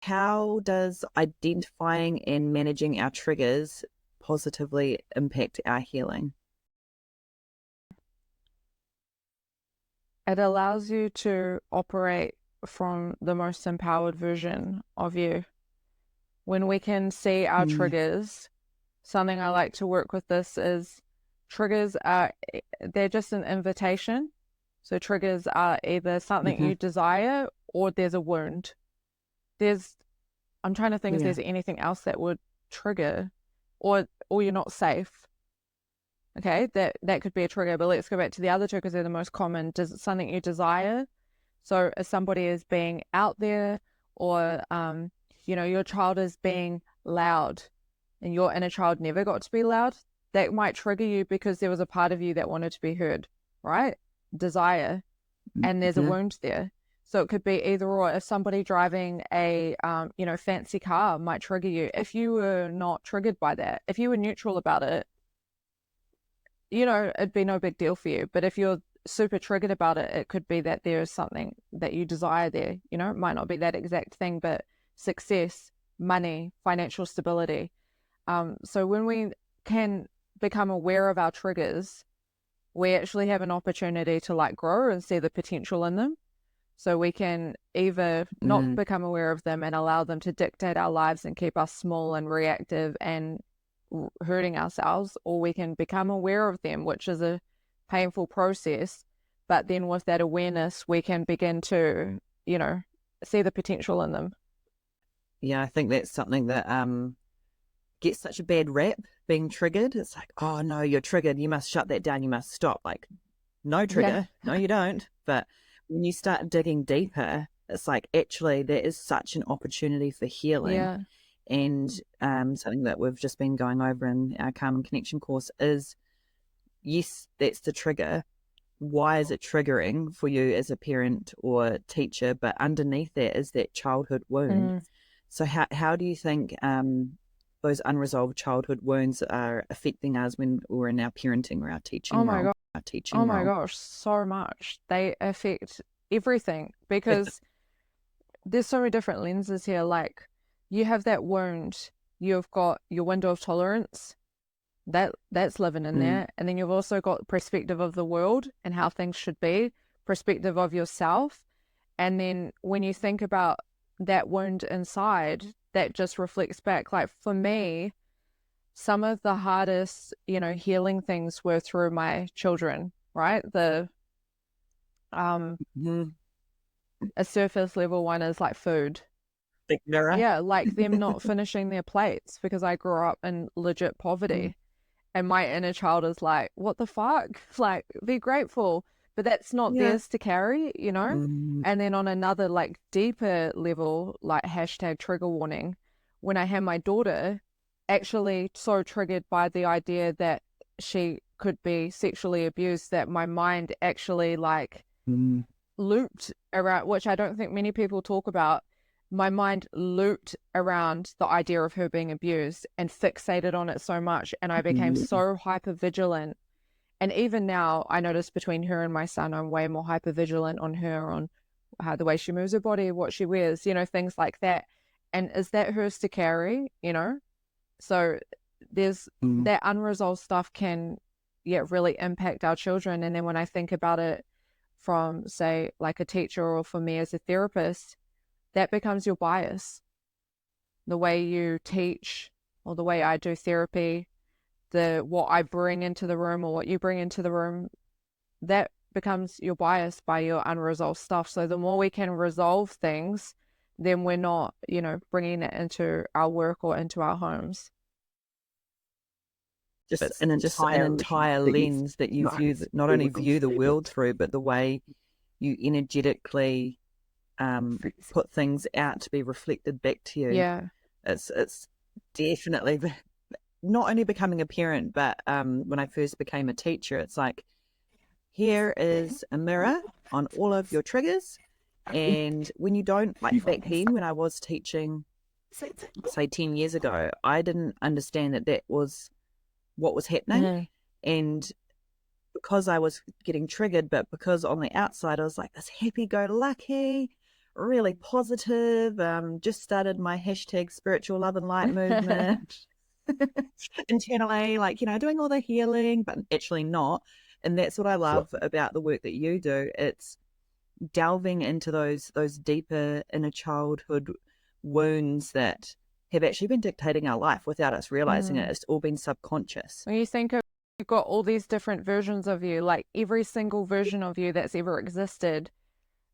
how does identifying and managing our triggers positively impact our healing? It allows you to operate from the most empowered version of you. When we can see our Mm, triggers, something I like to work with this is triggers are, they're just an invitation. So triggers are either something hmm you desire or there's a wound. There's, I'm trying to think if Yeah. there's anything else that would trigger, or you're not safe. Okay, that could be a trigger, but let's go back to the other triggers. They're the most common. Does it something you desire? So if somebody is being out there, or your child is being loud and your inner child never got to be loud, that might trigger you because there was a part of you that wanted to be heard, right? Desire, and there's a hmm wound there. So it could be either or. If somebody driving a fancy car might trigger you, if you were not triggered by that, if you were neutral about it, it'd be no big deal for you. But if you're super triggered about it, it could be that there is something that you desire there. It might not be that exact thing, but success, money, financial stability. So when we can become aware of our triggers, we actually have an opportunity to like grow and see the potential in them. So we can either not mm, become aware of them and allow them to dictate our lives and keep us small and reactive and hurting ourselves, or we can become aware of them, which is a painful process. But then with that awareness, we can begin to, see the potential in them. Yeah, I think that's something that gets such a bad rap, being triggered. It's like, oh no, you're triggered. You must shut that down. You must stop. Like, no Yeah. trigger. No, you don't. But when you start digging deeper, it's like actually there is such an opportunity for healing. Yeah. And something that we've just been going over in our Calm and Connection course is, yes, that's the trigger. Why is it triggering for you as a parent or teacher? But underneath that is that childhood wound. Mm. So how do you think those unresolved childhood wounds are affecting us when we're in our parenting or our Oh teaching my role? God. Our Oh teaching my role. gosh, so much. They affect everything because there's so many different lenses here. Like you have that wound, you've got your window of tolerance, that's living in Mm, there. And then you've also got perspective of the world and how things should be, perspective of yourself. And then when you think about that wound inside, that just reflects back. Like for me, some of the hardest, healing things were through my children, right? The mm, a surface level one is like food. big mirror. Yeah, like them not finishing their plates because I grew up in legit Mm, poverty. And my inner child is like, what the fuck? Like, be grateful. But that's not yeah. theirs to carry. Mm, And then on another, like, deeper level, like hashtag trigger warning, when I had my daughter, actually so triggered by the idea that she could be sexually abused that my mind actually, like, mm, looped around, which I don't think many people talk about. My mind looped around the idea of her being abused and fixated on it so much. And I became mm, so hyper vigilant. And even now, I notice between her and my son, I'm way more hyper vigilant on her, on how the way she moves her body, what she wears, things like that. And is that hers to carry? So there's mm. that unresolved stuff can, yeah, really impact our children. And then when I think about it from, say, like a teacher or for me as a therapist, that becomes your bias. The way you teach or the way I do therapy, the what I bring into the room or what you bring into the room, that becomes your bias by your unresolved stuff. So the more we can resolve things, then we're not, bringing it into our work or into our homes. Just an entire lens that you view, not only view the world through, but the way you energetically put things out to be reflected back to you. Yeah. It's definitely not only becoming a parent, but when I first became a teacher, it's like, here is a mirror on all of your triggers. And when you don't, like back then when I was teaching, say 10 years ago, I didn't understand that that was what was happening. Mm-hmm. And because I was getting triggered, but because on the outside I was like this happy go lucky, really positive. Just started my hashtag spiritual love and light movement internally, like, doing all the healing, but actually not. And that's what I love about the work that you do. It's delving into those deeper inner childhood wounds that have actually been dictating our life without us realizing it. It's all been subconscious. When you think of, you've got all these different versions of you, like every single version of you that's ever existed,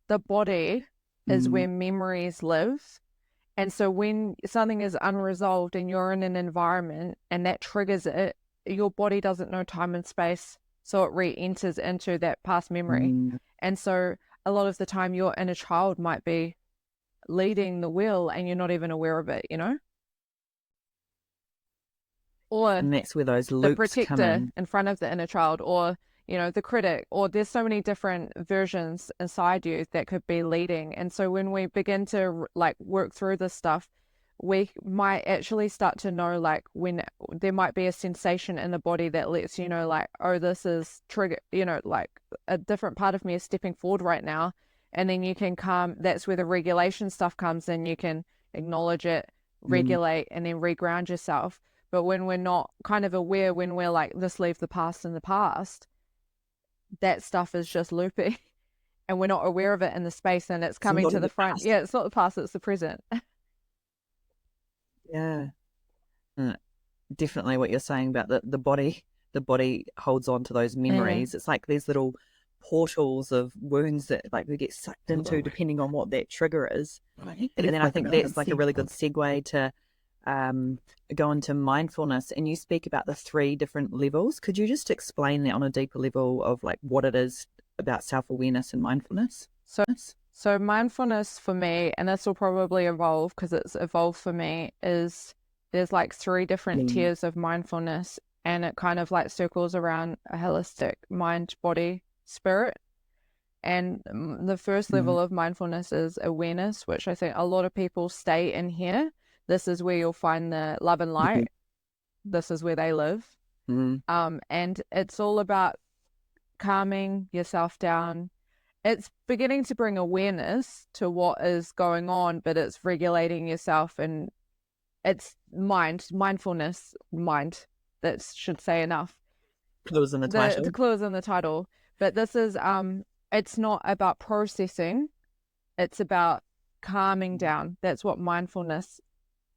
the body is where memories live. And so when something is unresolved and you're in an environment and that triggers it, your body doesn't know time and space. So it re-enters into that past memory. And so a lot of the time your inner child might be leading the wheel and you're not even aware of it, Or And that's where those the loops come protector in front of the inner child, or the critic, or there's so many different versions inside you that could be leading. And so when we begin to like work through this stuff, we might actually start to know, like, when there might be a sensation in the body that lets you know, like, oh, this is trigger, like a different part of me is stepping forward right now. And then you can that's where the regulation stuff comes in. You can acknowledge it, regulate, and then reground yourself. But when we're not kind of aware, when we're like, let's leave the past in the past, that stuff is just looping and we're not aware of it in the space, and it's coming to the front. Yeah, it's not the past, it's the present. Yeah. Definitely what you're saying about the body. The body holds on to those memories. It's like these little portals of wounds that like we get sucked into depending on what that trigger is. And then I think that's like a really good segue to go into mindfulness. And you speak about the 3 different levels. Could you just explain that on a deeper level of like what it is about self-awareness and mindfulness? So mindfulness for me, and this will probably evolve because it's evolved for me, is there's like 3 different tiers of mindfulness, and it kind of like circles around a holistic mind, body, spirit. And the first level of mindfulness is awareness, which I think a lot of people stay in here. This is where you'll find the love and light. This is where they live. And it's all about calming yourself down. It's beginning to bring awareness to what is going on, but it's regulating yourself, and it's mindfulness, that should say enough. Clue is in the title. The clue is in the title. But this is, it's not about processing. It's about calming down. That's what mindfulness,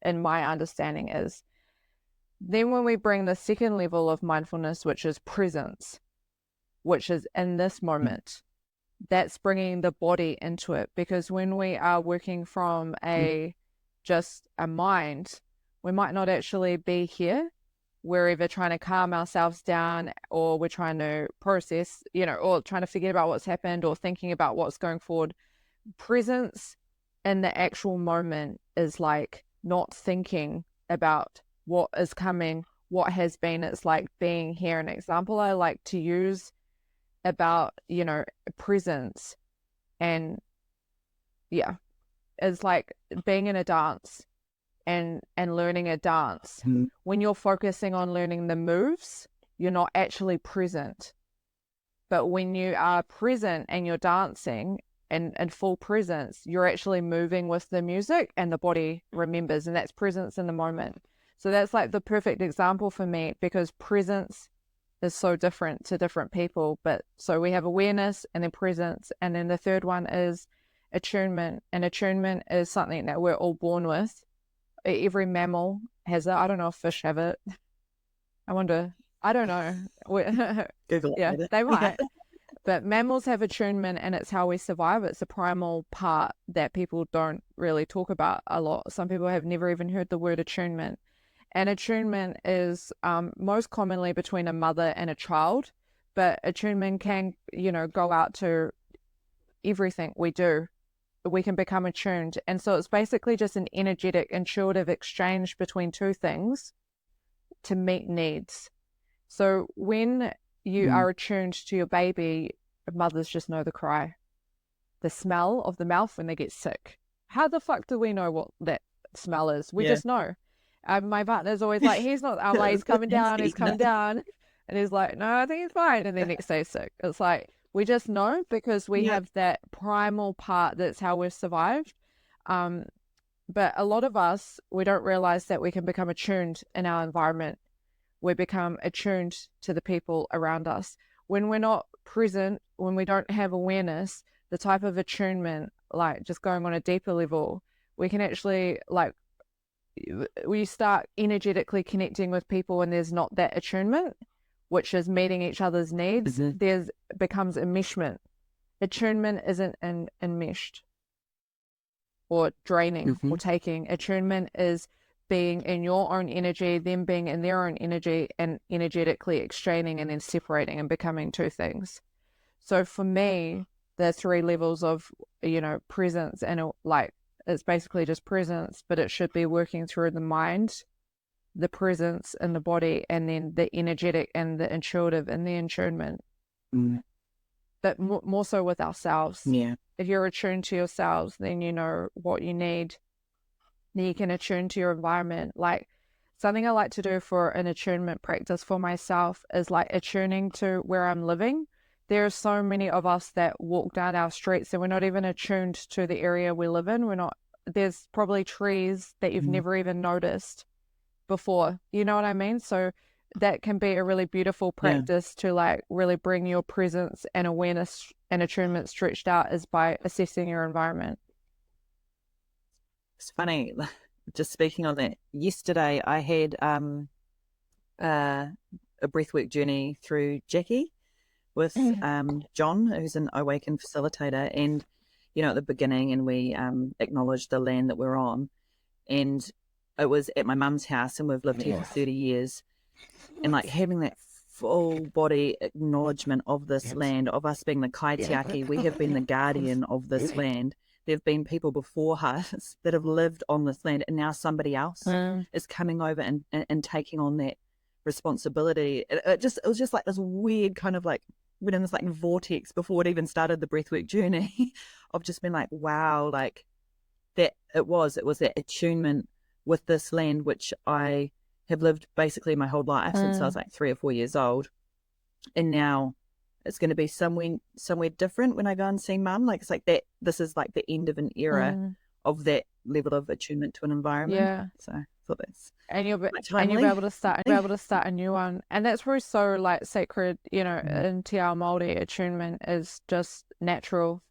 in my understanding, is. Then when we bring the second level of mindfulness, which is presence, which is in this moment, that's bringing the body into it. Because when we are working from just a mind, we might not actually be here. We're either trying to calm ourselves down, or we're trying to process, or trying to forget about what's happened, or thinking about what's going forward. Presence in the actual moment is like not thinking about what is coming, what has been. It's like being here. An example I like to use about, presence, and it's like being in a dance and learning a dance. When you're focusing on learning the moves, you're not actually present. But when you are present and you're dancing and full presence, you're actually moving with the music, and the body remembers, and that's presence in the moment. So that's like the perfect example for me, because presence is so different to different people. But so we have awareness and then presence, and then the third one is attunement. And attunement is something that we're all born with. Every mammal has it. I don't know if fish have it. I wonder. I don't know. Google it. Yeah, they might. But mammals have attunement, and it's how we survive. It's a primal part that people don't really talk about a lot. Some people have never even heard the word attunement. And attunement is most commonly between a mother and a child, but attunement can, go out to everything we do. We can become attuned. And so it's basically just an energetic, intuitive exchange between 2 things to meet needs. So when you are attuned to your baby, mothers just know the cry, the smell of the mouth when they get sick. How the fuck do we know what that smell is? We just know. My partner's always like, he's not, I'm like, he's coming down. And he's like, no, I think he's fine. And then next day sick. It's like, We just know because we Yeah. have that primal part. That's how we've survived. Um, but a lot of us, we don't realize that we can become attuned in our environment. We become attuned to the people around us. When we're not present, when we don't have awareness, the type of attunement, like just going on a deeper level, we can actually like we start energetically connecting with people and there's not that attunement, which is meeting each other's needs. There's becomes enmeshment. Attunement isn't enmeshed or draining or taking. Attunement is being in your own energy, them being in their own energy, and energetically exchanging and then separating and becoming two things. So for me, the 3 levels of, presence and like, it's basically just presence, but it should be working through the mind, the presence in the body, and then the energetic and the intuitive and the attunement. But more so with ourselves. Yeah. If you're attuned to yourselves, then you know what you need. Then you can attune to your environment. Like something I like to do for an attunement practice for myself is like attuning to where I'm living. There are so many of us that walk down our streets and we're not even attuned to the area we live in. There's probably trees that you've never even noticed before. You know what I mean? So that can be a really beautiful practice to like really bring your presence and awareness and attunement stretched out is by assessing your environment. It's funny, just speaking on that. Yesterday, I had a breathwork journey through Jackie with John, who's an Awaken facilitator, and at the beginning, and we acknowledged the land that we're on, and it was at my mum's house, and we've lived here for 30 years, and like having that full body acknowledgement of this land, of us being the kaitiaki, we have been the guardian of this land. There have been people before us that have lived on this land, and now somebody else is coming over and taking on that responsibility. It was just like this weird kind of like, we're in this like vortex before it even started the breathwork journey of just being like, wow, like that it was that attunement with this land, which I have lived basically my whole life since I was like 3 or 4 years old. And now it's going to be somewhere different when I go and see mum. Like it's like that, this is like the end of an era of that level of attunement to an environment. Yeah. So I thought that's and you'll be able to start a new one, and that's where so like sacred, in Te Ao Māori attunement is just natural.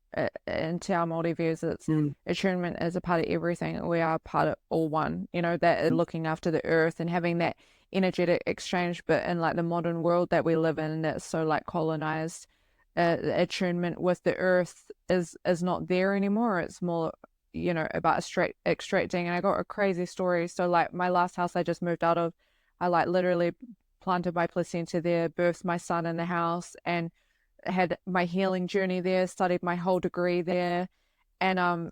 In Te Ao Māori views, it's attunement is a part of everything. We are part of all one, that looking after the earth and having that energetic exchange. But in like the modern world that we live in, that's so like colonized, attunement with the earth is not there anymore. It's more about extracting. And I got a crazy story. So like my last house I just moved out of, I like literally planted my placenta there, birthed my son in the house, and had my healing journey there, studied my whole degree there. And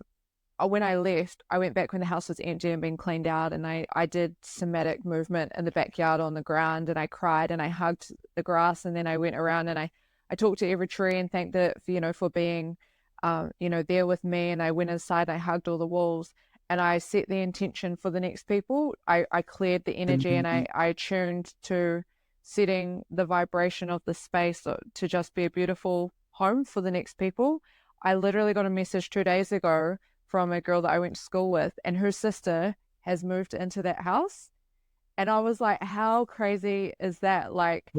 when I left, I went back when the house was empty and been cleaned out, and I did somatic movement in the backyard on the ground, and I cried and I hugged the grass, and then I went around and I talked to every tree and thanked it for being there with me. And I went inside, I hugged all the walls, and I set the intention for the next people. I cleared the energy and I tuned to setting the vibration of the space to just be a beautiful home for the next people. I literally got a message 2 days ago from a girl that I went to school with, and her sister has moved into that house. And I was like, how crazy is that? Like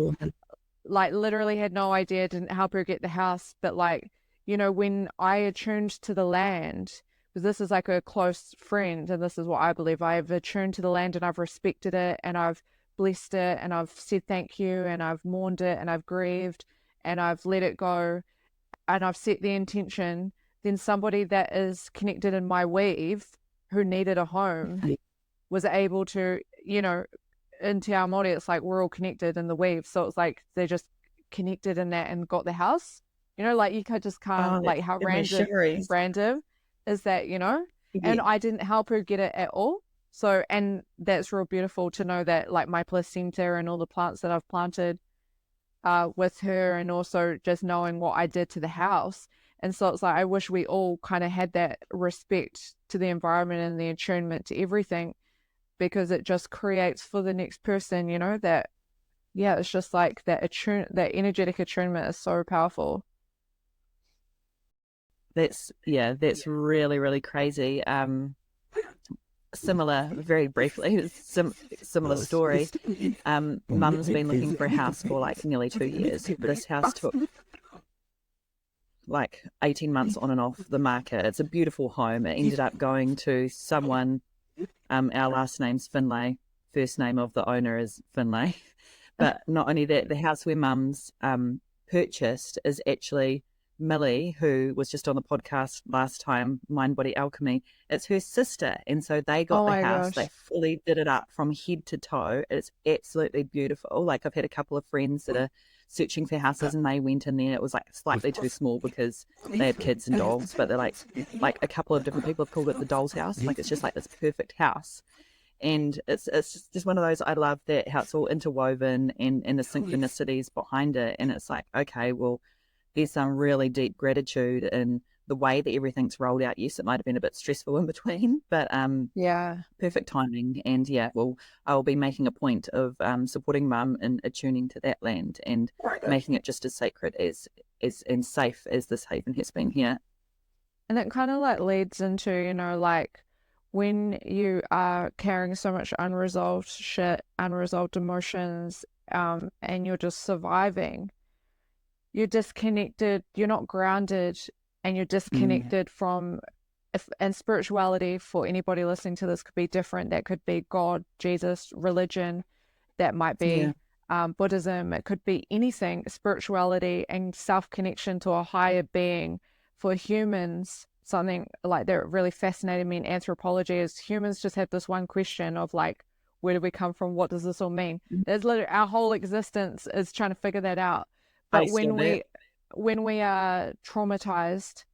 literally had no idea, didn't help her get the house, but like, when I attuned to the land, because this is like a close friend, and this is what I believe, I've attuned to the land and I've respected it and I've blessed it and I've said thank you and I've mourned it and I've grieved and I've let it go and I've set the intention, then somebody that is connected in my weave who needed a home was able to, in Te Ao Māori, it's like we're all connected in the weave. So it's like they just connected in that and got the house. Like you just can't, like how random is that, and I didn't help her get it at all. So, and that's real beautiful to know that like my placenta and all the plants that I've planted with her, and also just knowing what I did to the house. And so it's like, I wish we all kind of had that respect to the environment and the attunement to everything, because it just creates for the next person, that, it's just like that energetic attunement is so powerful. that's really, really crazy. Similar, very briefly, similar story. Mum's been looking for a house for like nearly 2 years. This house took like 18 months on and off the market. It's a beautiful home. It ended up going to someone. Our last name's Finlay. First name of the owner is Finlay. But not only that, the house where Mum's purchased is actually Millie, who was just on the podcast last time, Mind Body Alchemy. It's her sister. And so they Oh got the my house. gosh. They fully did it up from head to toe. It's absolutely beautiful. Like I've had a couple of friends that are searching for houses and they went in there. It was like slightly too small because they had kids and dogs, but they're like a couple of different people have called it the doll's house. Like it's just like this perfect house. And it's just one of those. I love that how it's all interwoven and the synchronicities behind it. And it's like, okay, well, there's some really deep gratitude in the way that everything's rolled out. Yes, it might have been a bit stressful in between, but Yeah. perfect timing. And yeah, well, I'll be making a point of supporting Mum in attuning to that land and making it just as sacred as and safe as this haven has been here. And it kind of like leads into, like when you are carrying so much unresolved shit, unresolved emotions, and you're just surviving, you're disconnected, you're not grounded, and you're Mm, disconnected from, and spirituality for anybody listening to this could be different. That could be God, Jesus, religion, that might yeah. be Buddhism, it could be anything, spirituality and self-connection to a higher being. For humans, something like that really fascinated me in anthropology is humans just have this one question of like, where do we come from? What does this all mean? There's literally our whole existence is trying to figure that out. But Based on that. when we are traumatized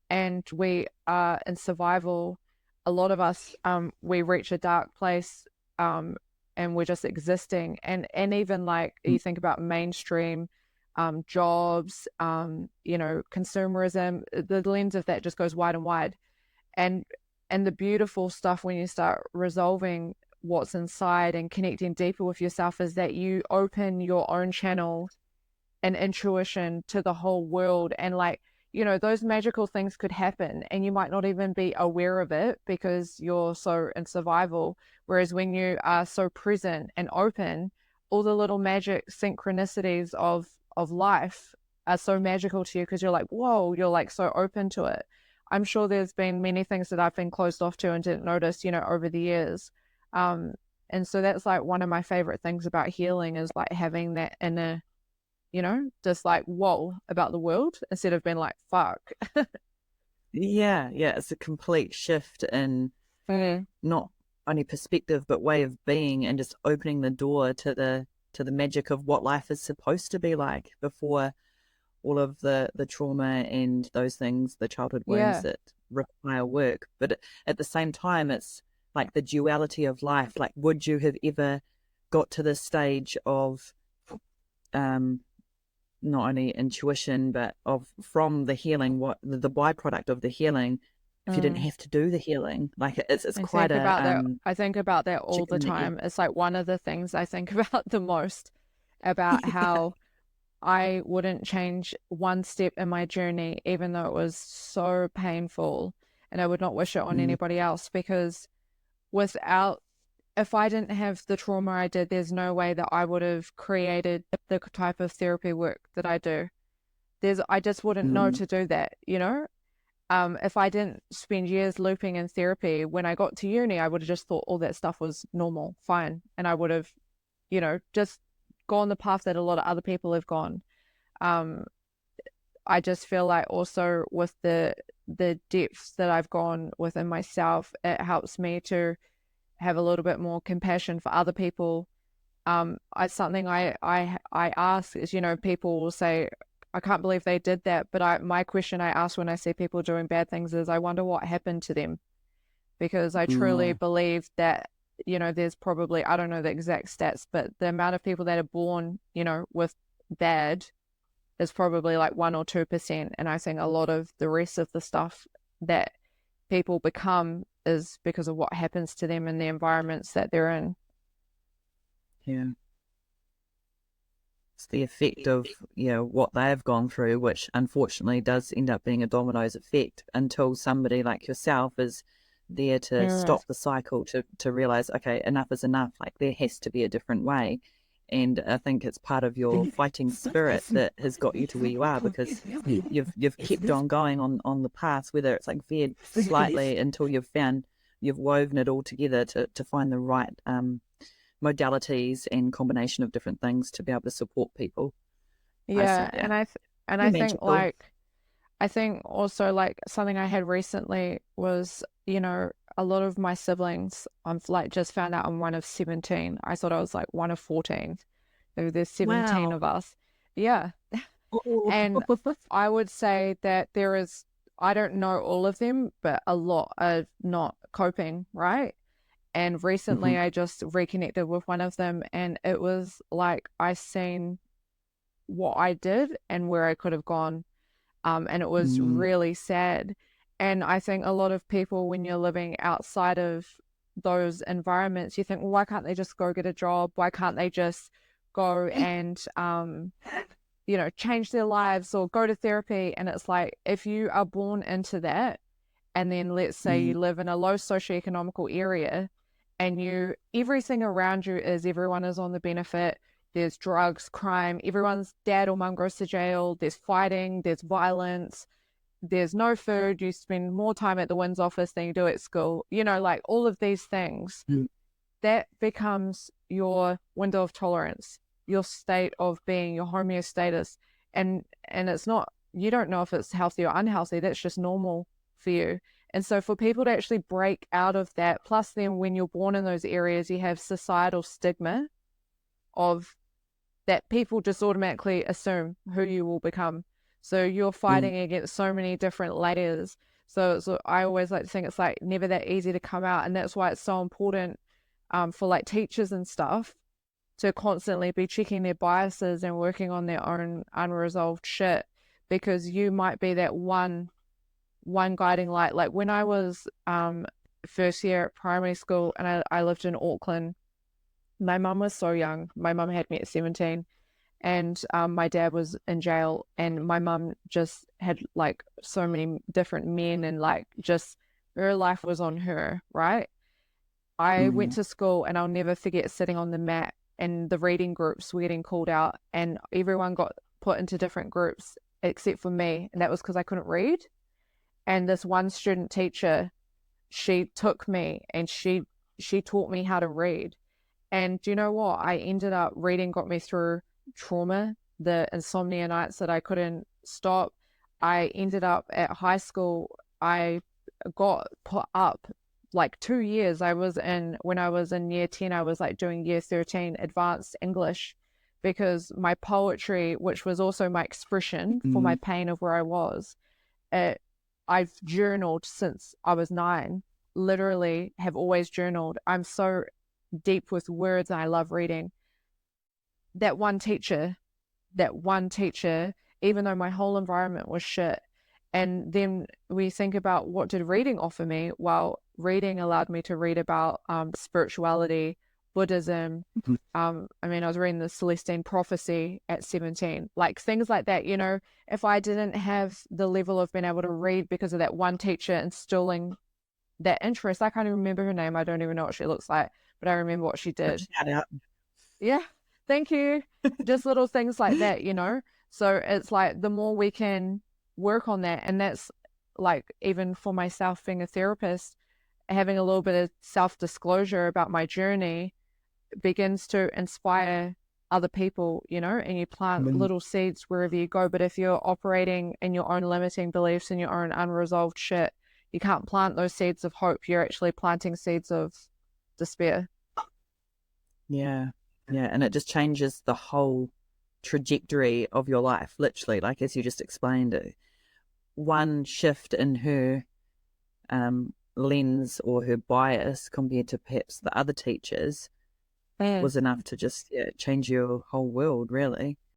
and we are in survival, a lot of us we reach a dark place, and we're just existing. And even like you think about mainstream jobs, consumerism, the lens of that just goes wide and wide. And and the beautiful stuff when you start resolving what's inside and connecting deeper with yourself is that you open your own channel and intuition to the whole world. And like, those magical things could happen and you might not even be aware of it because you're so in survival. Whereas when you are so present and open, all the little magic synchronicities of life are so magical to you because you're like, whoa, you're like so open to it. I'm sure there's been many things that I've been closed off to and didn't notice, over the years. um and so that's like one of my favorite things about healing is like having that inner, just like whoa about the world instead of being like fuck. Yeah, yeah, it's a complete shift in Mm. not only perspective but way of being, and just opening the door to the magic of what life is supposed to be like before all of the trauma and those things, the childhood wounds Yeah. that require work. But at the same time, it's like the duality of life. Like, would you have ever got to this stage of um not only intuition but of from the healing, what the byproduct of the healing, if you didn't Mm. have to do the healing? Like it's I quite think a about that. I think about that all the chicken and the egg. time. It's like one of the things I think about the most, about how I wouldn't change one step in my journey, even though it was so painful, and I would not wish it on Mm, anybody else because without, if I didn't have the trauma I did, there's no way that I would have created the type of therapy work that I do. I just wouldn't know mm, to do that. If I didn't spend years looping in therapy, when I got to uni, I would have just thought all that stuff was normal, fine. And I would have, just gone the path that a lot of other people have gone. Um, I just feel like also with the depths that I've gone within myself, it helps me to have a little bit more compassion for other people. Something I ask is, people will say, I can't believe they did that, but my question I ask when I see people doing bad things is, I wonder what happened to them, because I truly mm. believe that, there's probably, I don't know the exact stats, but the amount of people that are born, with bad is probably like 1 or 2%, and I think a lot of the rest of the stuff that people become is because of what happens to them in the environments that they're in. Yeah. It's the effect of, what they've gone through, which unfortunately does end up being a dominoes effect until somebody like yourself is there to Yeah. stop the cycle, to realize, okay, enough is enough. Like there has to be a different way. And I think it's part of your fighting spirit that has got you to where you are, because you've kept on going on the path, whether it's like veered slightly until you've woven it all together to find the right modalities and combination of different things to be able to support people. Yeah, Yeah, and pretty I think magical. like I think also like something I had recently was, a lot of my siblings, I've like just found out I'm one of 17. I thought I was like one of 14. There's 17 Wow. of us. Yeah. Oh. And I would say that I don't know all of them, but a lot are not coping, right? And recently Mhm. I just reconnected with one of them, and it was like I seen what I did and where I could have gone. And it was Mm. really sad. And I think a lot of people, when you're living outside of those environments, you think, well, why can't they just go get a job? Why can't they just go and, change their lives or go to therapy? And it's like, if you are born into that, and then let's say Mm. you live in a low socioeconomical area, and everything around you is everyone is on the benefit. There's drugs, crime, everyone's dad or mum goes to jail, there's fighting, there's violence, there's no food, you spend more time at the WINS office than you do at school, like all of these things. Mm. That becomes your window of tolerance, your state of being, your homeostasis. And it's not, you don't know if it's healthy or unhealthy, that's just normal for you. And so for people to actually break out of that, plus then when you're born in those areas, you have societal stigma of that people just automatically assume who you will become. So you're Mm. fighting against so many different layers. So I always like to think it's like never that easy to come out. And that's why it's so important for like teachers and stuff to constantly be checking their biases and working on their own unresolved shit, because you might be that one guiding light. Like when I was first year at primary school and I lived in Auckland, my mum was so young. My mum had me at 17, and my dad was in jail, and my mum just had like so many different men, and like just her life was on her, right? I went Mm. to school and I'll never forget sitting on the mat, and the reading groups were getting called out, and everyone got put into different groups except for me, and that was because I couldn't read. And this one student teacher, she took me and she taught me how to read. And do you know what? I ended up reading got me through trauma, the insomnia nights that I couldn't stop. I ended up at high school, I got put up like 2 years. When I was in year 10, I was like doing year 13 advanced English, because my poetry, which was also my expression for my Mm. pain of where I was, it, I've journaled since I was 9, literally have always journaled. I'm so deep with words and I love reading. That one teacher, that one teacher, even though my whole environment was shit. And then we think about what did reading offer me? Well, reading allowed me to read about spirituality, Buddhism. Mhm. I was reading the Celestine Prophecy at 17, like things like that. If I didn't have the level of being able to read because of that one teacher instilling that interest, I can't even remember her name. I don't even know what she looks like, but I remember what she did. Shout out. Yeah, thank you. Just little things like that. So it's like the more we can work on that, and that's like even for myself being a therapist, having a little bit of self-disclosure about my journey begins to inspire other people, and you plant Mm. little seeds wherever you go. But if you're operating in your own limiting beliefs and your own unresolved shit, you can't plant those seeds of hope. You're actually planting seeds of despair. Yeah. Yeah. And it just changes the whole trajectory of your life, literally, like as you just explained it. One shift in her lens or her bias compared to perhaps the other teachers Mm. was enough to just change your whole world, really.